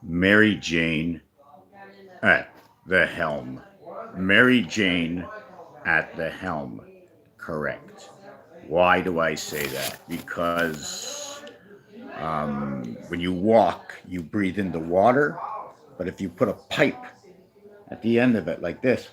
Mary Jane at the helm. Mary Jane at the helm. Correct. Why do I say that? Because when you walk, you breathe in the water, but if you put a pipe at the end of it like this,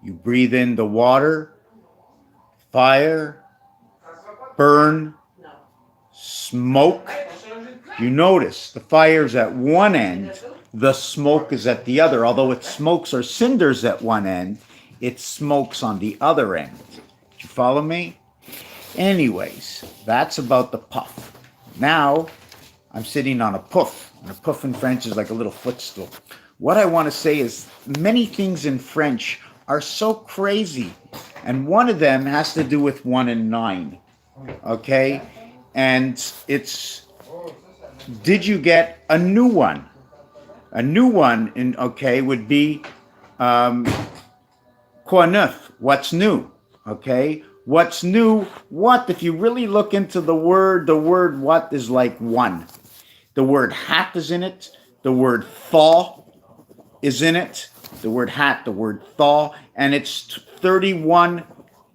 you breathe in the water, fire, burn, smoke. You notice the fire's at one end, the smoke is at the other. Although it smokes or cinders at one end, it smokes on the other end. Did you follow me? Anyways, that's about the puff. Now I'm sitting on a puff, and a puff in French is like a little footstool. What I want to say is many things in French are so crazy, and one of them has to do with 1 and 9. Okay? And it's, did you get a new one? A new one in okay would be quoi neuf? What's new? Okay? What's new? What? If you really look into the word what is like one. The word hat is in it. The word thaw is in it. The word hat, the word thaw, and it's 31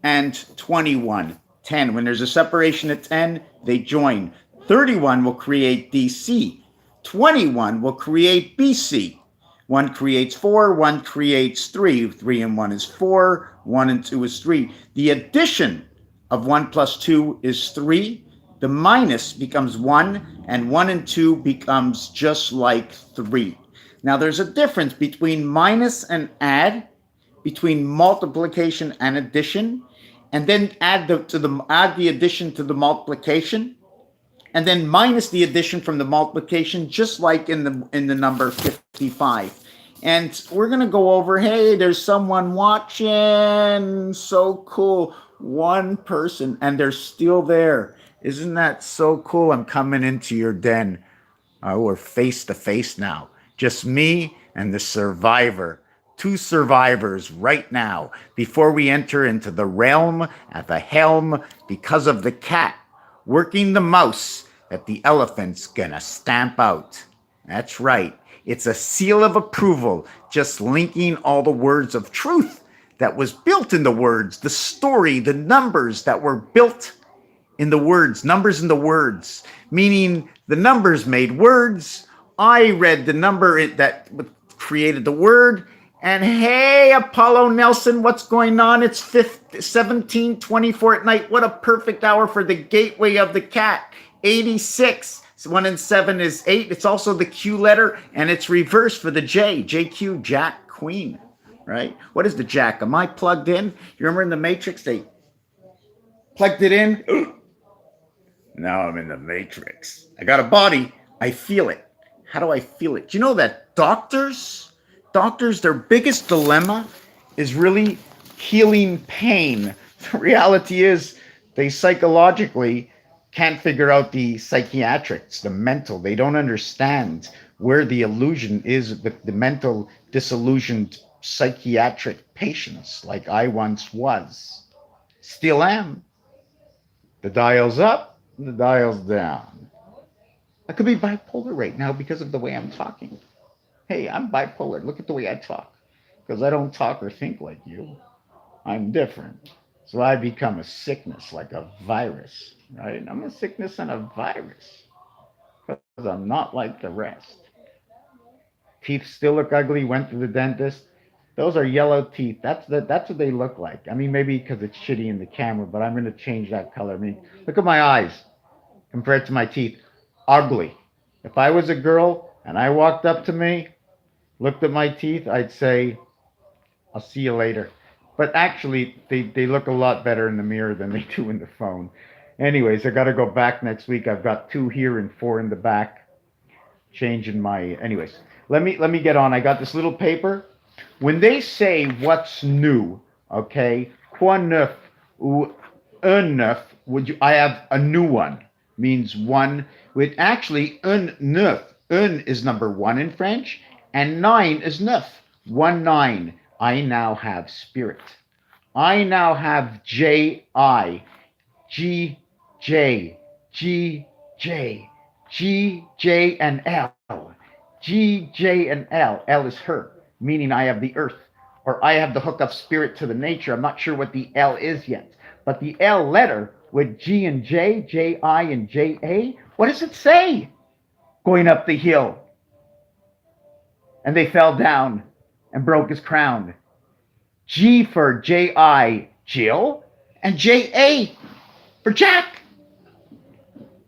and 21. 10. When there's a separation of 10, they join. 31 will create DC. 21 will create BC. 1 creates 4, 1 creates 3. 3 and 1 is 4, 1 and 2 is 3. The addition of 1 plus 2 is 3. The minus becomes 1, and 1 and 2 becomes just like 3. Now there's a difference between minus and add, between multiplication and addition, and then add the addition to the multiplication, and then minus the addition from the multiplication, just like in the number 55. And we're gonna go over. Hey, there's someone watching. So cool. One person, and they're still there. Isn't that so cool? I'm coming into your den. We're face to face now. Just me and the survivor. 2 survivors right now before we enter into the realm at the helm because of the cat working the mouse that the elephant's gonna stamp out. That's right. It's a seal of approval, just linking all the words of truth that was built in the words, the story, the numbers that were built in the words, numbers in the words, meaning the numbers made words. I read the number that created the word. And hey, Apollo Nelson, what's going on? It's 17:24 at night. What a perfect hour for the gateway of the cat. 86. 1 and 7 is 8. It's also the Q letter, and it's reversed for the J. JQ, Jack, Queen. Right? What is the Jack? Am I plugged in? You remember in the Matrix, they plugged it in? Now I'm in the Matrix. I got a body. I feel it. How do I feel it? Do you know that doctors, their biggest dilemma is really healing pain. The reality is they psychologically can't figure out the psychiatrics, the mental. They don't understand where the illusion is with the mental disillusioned psychiatric patients like I once was. Still am. The dial's up, the dial's down. I could be bipolar right now because of the way I'm talking. Hey, I'm bipolar. Look at the way I talk. Because I don't talk or think like you. I'm different. So I become a sickness, like a virus, right? I'm a sickness and a virus. Because I'm not like the rest. Teeth still look ugly, went to the dentist. Those are yellow teeth. That's what they look like. I mean, maybe because it's shitty in the camera, but I'm going to change that color. I mean, look at my eyes compared to my teeth. Ugly. If I was a girl and I walked up to me, looked at my teeth, I'd say, I'll see you later. But actually, they look a lot better in the mirror than they do in the phone. Anyways, I got to go back next week. I've got 2 here and 4 in the back. Changing my. Anyways, let me get on. I got this little paper. When they say what's new, okay, quoi neuf ou un neuf, would you? I have a new one. Means one. With actually un neuf. Un is number 1 in French, and 9 is neuf. 1 9. I now have spirit. I now have J I G J G J G, J, and L. G, J, and L. L is her, meaning I have the earth, or I have the hook of spirit to the nature. I'm not sure what the L is yet. But the L letter with G and J, J, I, and J, A, what does it say? Going up the hill. And they fell down and broke his crown. G for J-I, Jill, and J-A for Jack.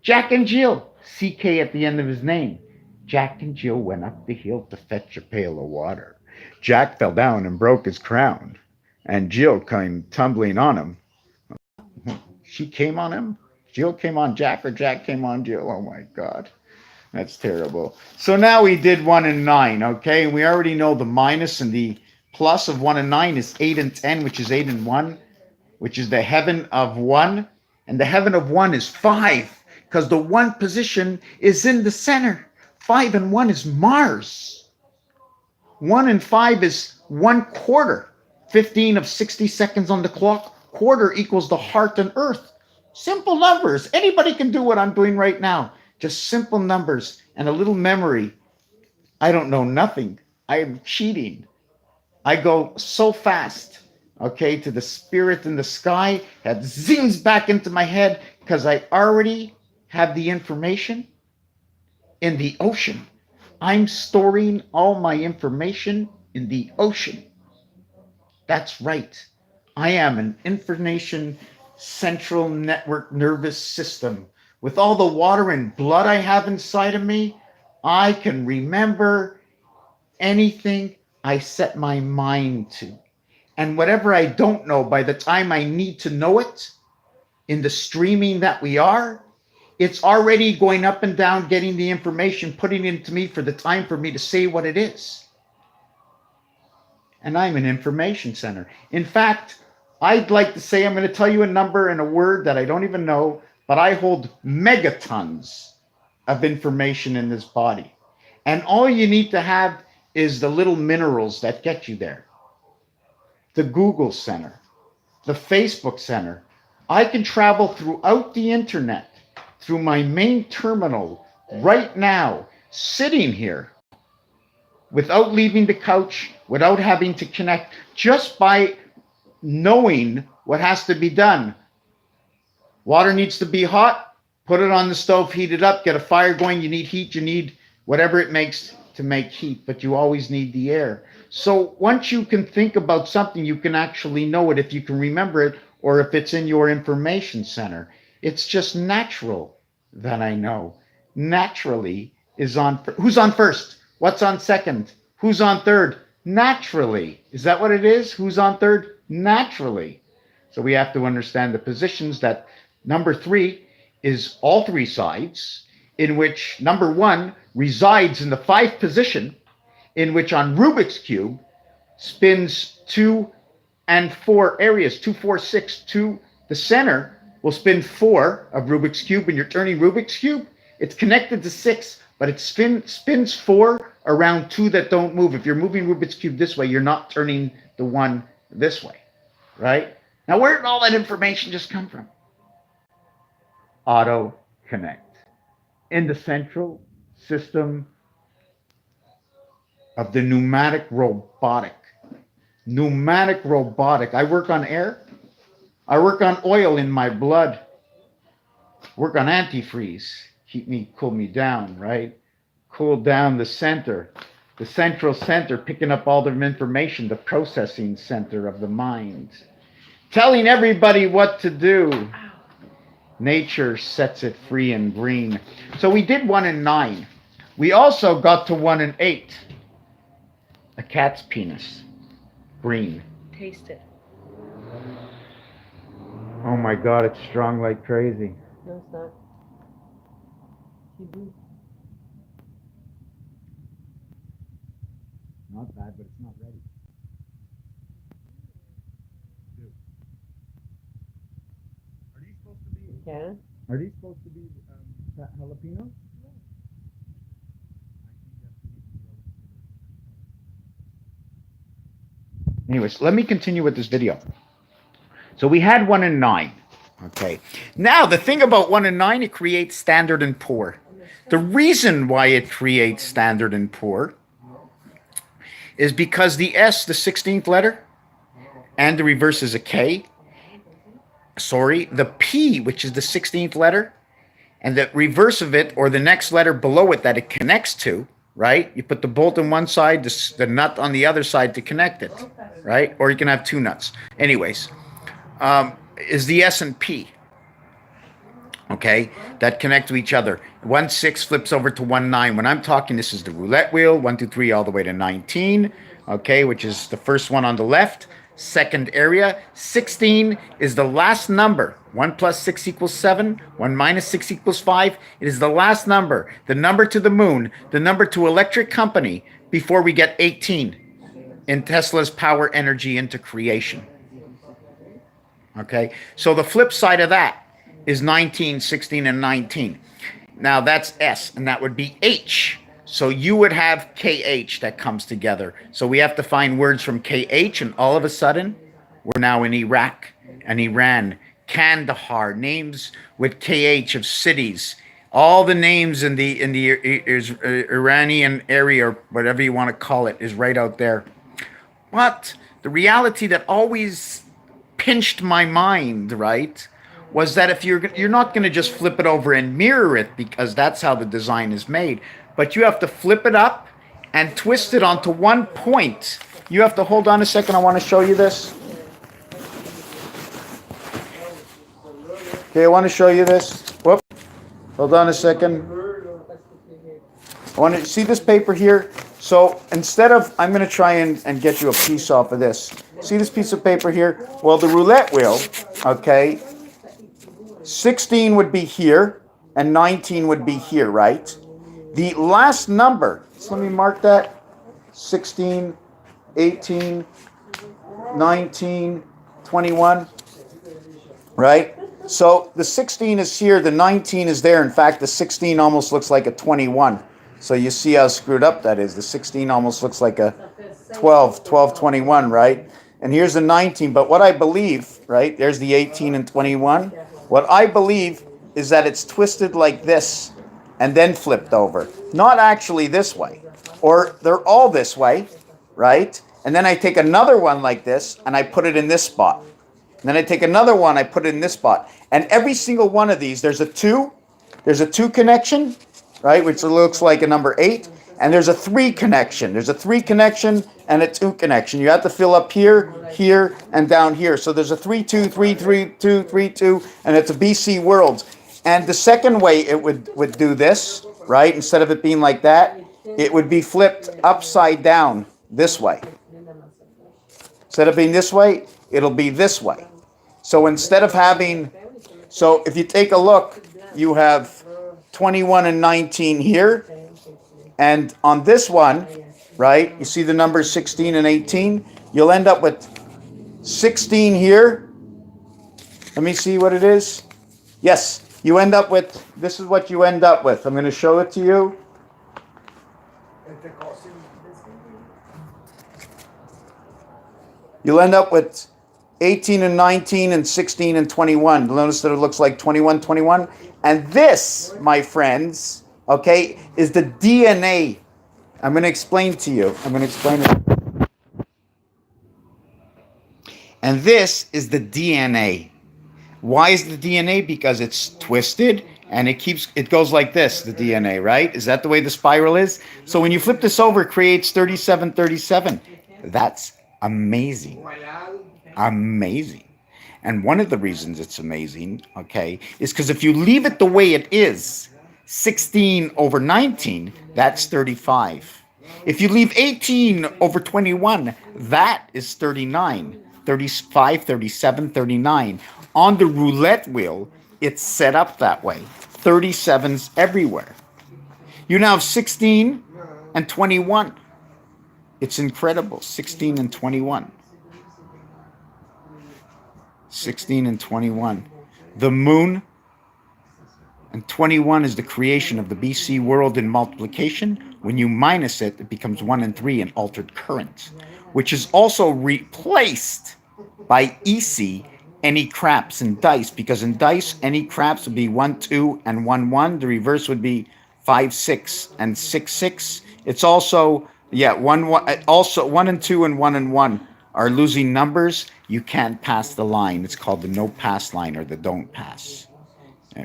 Jack and Jill, C-K at the end of his name. Jack and Jill went up the hill to fetch a pail of water. Jack fell down and broke his crown, and Jill came tumbling on him. She came on him? Jill came on Jack, or Jack came on Jill? Oh my God. That's terrible. So now we did 1 and 9, okay? We already know the minus and the plus of 1 and 9 is 8 and 10, which is 8 and 1, which is the heaven of 1. And the heaven of 1 is 5, because the 1 position is in the center. 5 and 1 is Mars. 1 and 5 is 1/4. 15 of 60 seconds on the clock. Quarter equals the heart and earth. Simple numbers. Anybody can do what I'm doing right now. Just simple numbers and a little memory. I don't know nothing. I am cheating. I go so fast, okay, to the spirit in the sky that zings back into my head because I already have the information in the ocean. I'm storing all my information in the ocean. That's right. I am an information central network nervous system. With all the water and blood I have inside of me, I can remember anything I set my mind to. And whatever I don't know, by the time I need to know it, in the streaming that we are, it's already going up and down, getting the information, putting it into me for the time for me to say what it is. And I'm an information center. In fact, I'd like to say I'm going to tell you a number and a word that I don't even know, but I hold megatons of information in this body. And all you need to have is the little minerals that get you there. The Google Center, the Facebook Center. I can travel throughout the internet, through my main terminal right now, sitting here, without leaving the couch, without having to connect, just by knowing what has to be done. Water needs to be hot, put it on the stove, heat it up, get a fire going. You need heat, you need whatever it makes to make heat, but you always need the air. So once you can think about something, you can actually know it if you can remember it, or if it's in your information center. It's just natural that I know. Naturally is on, who's on first? What's on second? Who's on third? Naturally. Is that what it is? Who's on third? Naturally. So we have to understand the positions that number 3 is all 3 sides, in which number 1 resides in the 5th position, in which on Rubik's Cube spins 2 and 4 areas, 2, 4, 6, 2. The center will spin 4 of Rubik's Cube. When you're turning Rubik's Cube, it's connected to 6, but it spins 4 around 2 that don't move. If you're moving Rubik's Cube this way, you're not turning the one this way, right? Now, where did all that information just come from? Auto connect. In the central system of the pneumatic robotic. Pneumatic robotic. I work on air. I work on oil in my blood. Work on antifreeze. Keep me, cool me down, right? Cool down the center. The central center, picking up all the information, the processing center of the mind. Telling everybody what to do. Nature sets it free and green. So we did 1 and 9. We also got to 1 and 8. A cat's penis. Green. Taste it. Oh my God, it's strong like crazy. No, it's not. Mm-hmm. Not bad, but it's not ready. Are these supposed to be? Yeah. Are these supposed to be jalapenos? Anyways, let me continue with this video. So we had 1 and 9. Okay. Now the thing about 1 and 9, it creates standard and poor. The reason why it creates standard and poor is because the S, the 16th letter, and the reverse is a K. Sorry, the P, which is the 16th letter, and the reverse of it, or the next letter below it that it connects to, right? You put the bolt on one side, the nut on the other side to connect it, right? Or you can have two nuts. Anyways, is the S and P, okay, that connect to each other. 1 6 flips over to 1 9. When I'm talking, this is the roulette wheel, 1 2 3 all the way to 19, okay, which is the first one on the left. Second area, 16 is the last number. 1 plus 6 equals 7. 1 minus 6 equals 5. It is the last number, the number to the moon, the number to electric company before we get 18 in Tesla's power energy into creation. Okay, so the flip side of that is 19, 16, and 19. Now that's S, and that would be H. So you would have KH that comes together. So we have to find words from KH, and all of a sudden, we're now in Iraq and Iran, Kandahar, names with KH of cities. All the names in the Iranian area, or whatever you want to call it, is right out there. But the reality that always pinched my mind, right, was that if you're not going to just flip it over and mirror it, because that's how the design is made, but you have to flip it up and twist it onto one point. You have to hold on a second. I want to show you this. Okay, I want to show you this. Whoop. Hold on a second. I want to see this paper here. So instead of, I'm going to try and get you a piece off of this. See this piece of paper here? Well, the roulette wheel, okay, 16 would be here and 19 would be here, right? The last number, so let me mark that, 16, 18, 19, 21, right? So the 16 is here, the 19 is there. In fact, the 16 almost looks like a 21. So you see how screwed up that is. The 16 almost looks like a 12, 21, right? And here's the 19. But what I believe, right, there's the 18 and 21. What I believe is that it's twisted like this and then flipped over. Not actually this way. Or they're all this way, right? And then I take another one like this and I put it in this spot. And then I take another one, I put it in this spot. And every single one of these, there's a 2 connection, right, which looks like a number 8. And there's a 3 connection. There's a 3 connection and a 2 connection. You have to fill up here, here, and down here. So there's a 3, 2, 3, 3, 2, 3, 2, and it's a BC worlds. And the second way it would do this, right, instead of it being like that, it would be flipped upside down this way. Instead of being this way, it'll be this way. So instead of having, so if you take a look, you have 21 and 19 here. And on this one, right, you see the numbers 16 and 18. You'll end up with 16 here. Let me see what it is. Yes, you end up with, this is what you end up with. I'm going to show it to you. You'll end up with 18 and 19 and 16 and 21. Notice that it looks like 21, 21. And this, my friends, okay, is the DNA. I'm going to explain to you. I'm going to explain it. And this is the DNA. Why is the DNA? Because it's twisted and it goes like this, the DNA, right? Is that the way the spiral is? So when you flip this over, it creates 37, 37. That's amazing. Amazing. And one of the reasons it's amazing, okay, is because if you leave it the way it is, 16 over 19, that's 35. If you leave 18 over 21, that is 39. 35, 37, 39. On the roulette wheel, it's set up that way. 37's everywhere. You now have 16 and 21. It's incredible. 16 and 21. 16 and 21. The moon and 21 is the creation of the BC world in multiplication. When you minus it, it becomes 1 and 3 in altered current, which is also replaced by EC, any craps in dice, because in dice, any craps would be 1, 2, and 1, 1. The reverse would be 5, 6, and 6, 6. It's also, yeah, 1, 1. Also, 1 and 2 and 1 and 1 are losing numbers. You can't pass the line. It's called the no pass line or the don't pass.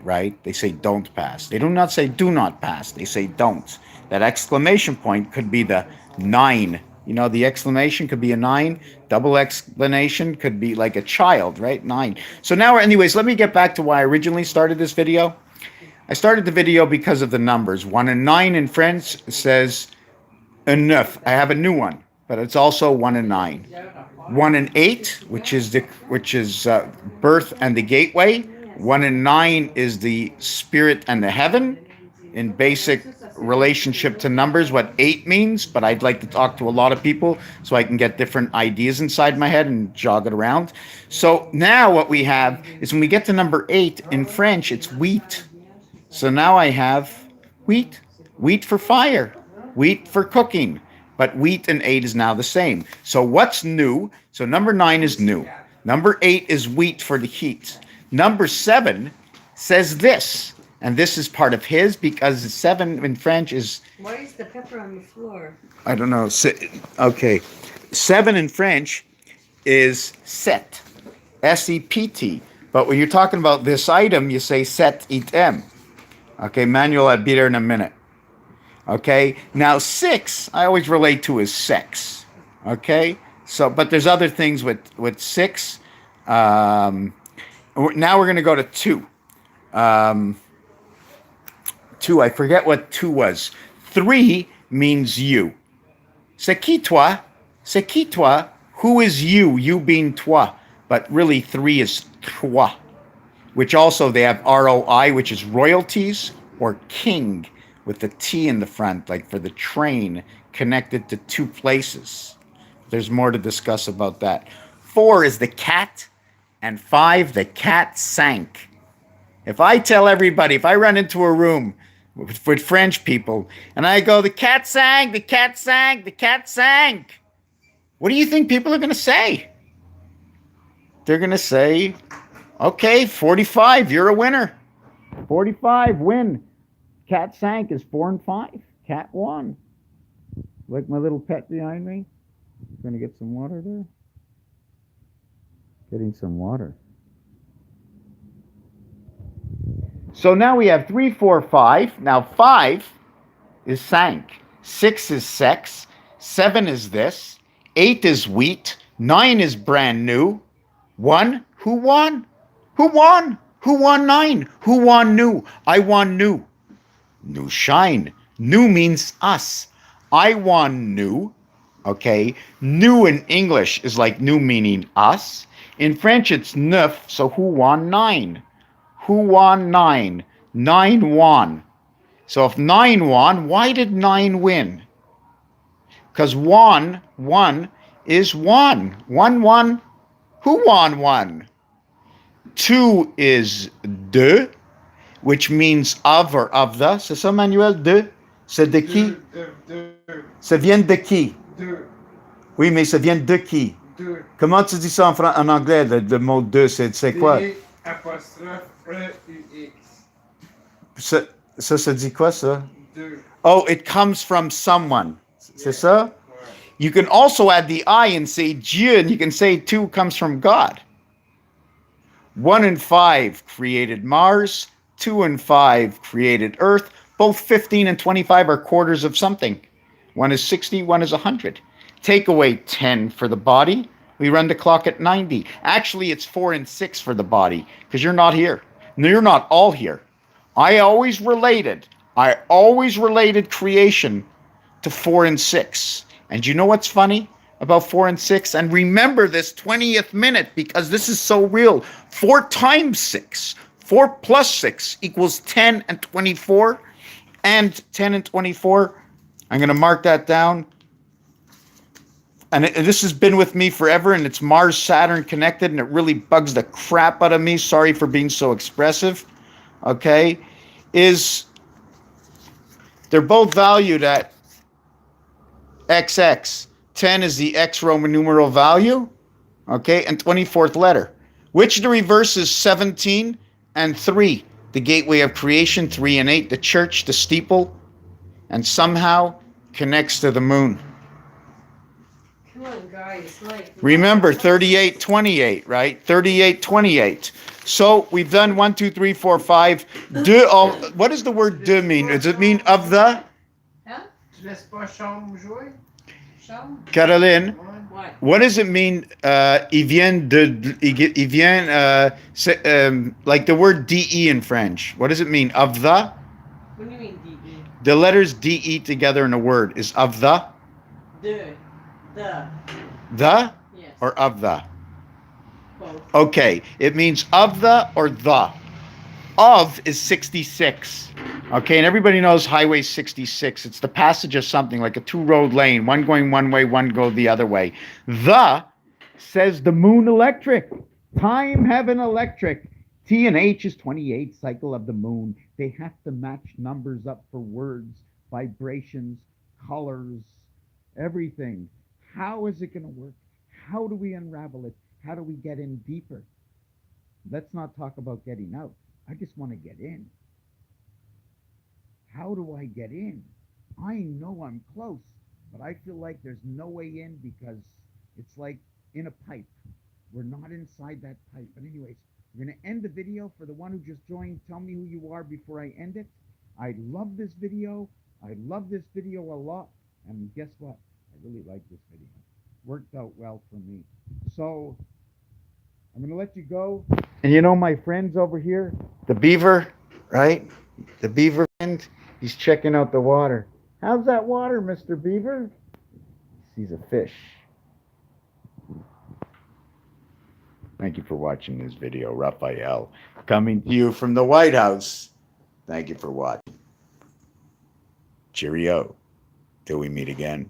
Right? They say don't pass. They do not say do not pass. They say don't. That exclamation point could be the 9. You know, the exclamation could be a 9. Double explanation could be like a child, right? 9. So now, anyways, let me get back to why I originally started this video. I started the video because of the numbers. 1 and 9 in French says un neuf. I have a new one, but it's also 1 and 9. 1 and 8, which is birth and the gateway. 1 and 9 is the spirit and the heaven. In basic relationship to numbers, what 8 means, but I'd like to talk to a lot of people so I can get different ideas inside my head and jog it around. So now what we have is when we get to number 8 in French, it's wheat. So now I have wheat, wheat for fire, wheat for cooking, but wheat and 8 is now the same. So what's new? So number 9 is new. Number 8 is wheat for the heat. Number 7 says this. And this is part of his because 7 in French is... Why is the pepper on the floor? I don't know. Okay. 7 in French is set. S-E-P-T. But when you're talking about this item, you say set item. Okay, Manuel, I'll be there in a minute. Okay. Now 6, I always relate to as sex. Okay. So, but there's other things with 6. Now we're going to go to 2. 2, I forget what 2 was. 3 means you. C'est qui toi? C'est qui toi? Who is you? You being toi. But really 3 is toi. Which also they have ROI, which is royalties, or king, with the T in the front, like for the train, connected to 2 places. There's more to discuss about that. 4 is the cat, and 5, the cat sank. If I tell everybody, if I run into a room with French people, and I go, the cat sang, the cat sang, the cat sank, what do you think people are going to say? They're going to say, okay, 45, you're a winner. 45, win. Cat sank is 4 and 5. Cat won. Like my little pet behind me. Going to get some water there. Getting some water. So now we have 3, 4, 5. Now 5 is sank. 6 is sex. 7 is this. 8 is wheat. 9 is brand new. 1, who won? Who won? Who won 9? Who won new? I won new. New shine. New means us. I won new. Okay. New in English is like new meaning us. In French it's neuf. So who won 9? Who won 9? 9 won. So if 9 won, why did 9 win? Because 1 is 1. 1, 1. Who won 1? 2 is deux, which means of or of the. C'est ça, Manuel? Deux? C'est de qui? Ça vient de qui? Oui, mais ça vient de qui? Comment tu dis ça en anglais, le mot deux, c'est quoi? Ça dit quoi, ça? Oh, it comes from someone. C'est ça? You can also add the I and say Dieu, and you can say 2 comes from God. 1 and 5 created Mars. 2 and 5 created Earth. Both 15 and 25 are quarters of something. 1 is 60, 1 is 100. Take away 10 for the body. We run the clock at 90. Actually, it's 4 and 6 for the body because you're not here. No, you're not all here. I always related creation to 4 and 6. And you know what's funny about 4 and 6? And remember this 20th minute because this is so real. 4 times 6. 4 plus 6 equals 10 and 24. And 10 and 24. I'm going to mark that down. And this has been with me forever, and it's Mars, Saturn connected, and it really bugs the crap out of me. Sorry for being so expressive. Okay? They're both valued at XX. 10 is the X Roman numeral value. Okay? And 24th letter. Which the reverse is 17 and 3. the gateway of creation, 3 and 8, the church, the steeple, and somehow connects to the moon. Come on, guys. Like, Remember 3828, right? 3828. So we've done 1, 2, 3, 4, 5. De, what does the word de mean? Does it mean of the? Huh? Tu laisses pas chambre jouer? Chambre? Caroline, What? what does it mean? Il vient de, il vient, like the word de in French. What does it mean? Of the? What do you mean DE? The letters de together in a word is of the? The. The? Yes. Or of the? Both. Okay, it means of the or the. Of is 66. Okay, and everybody knows Highway 66. It's the passage of something like a 2-road lane, one going one way, one go the other way. The says the moon electric. Time, heaven, electric. T and H is 28, cycle of the moon. They have to match numbers up for words, vibrations, colors, everything. How is it going to work? How do we unravel it? How do we get in deeper? Let's not talk about getting out. I just want to get in. How do I get in? I know I'm close, but I feel like there's no way in because it's like in a pipe. We're not inside that pipe. But anyways, we're going to end the video. For the one who just joined, tell me who you are before I end it. I love this video. I love this video a lot. And guess what? I really like this video. Worked out well for me. So I'm going to let you go. And you know my friends over here, the beaver, right? The beaver friend, he's checking out the water. How's that water, Mr. Beaver? He sees a fish. Thank you for watching this video. Raphael, coming to you from the White House. Thank you for watching. Cheerio. Till we meet again.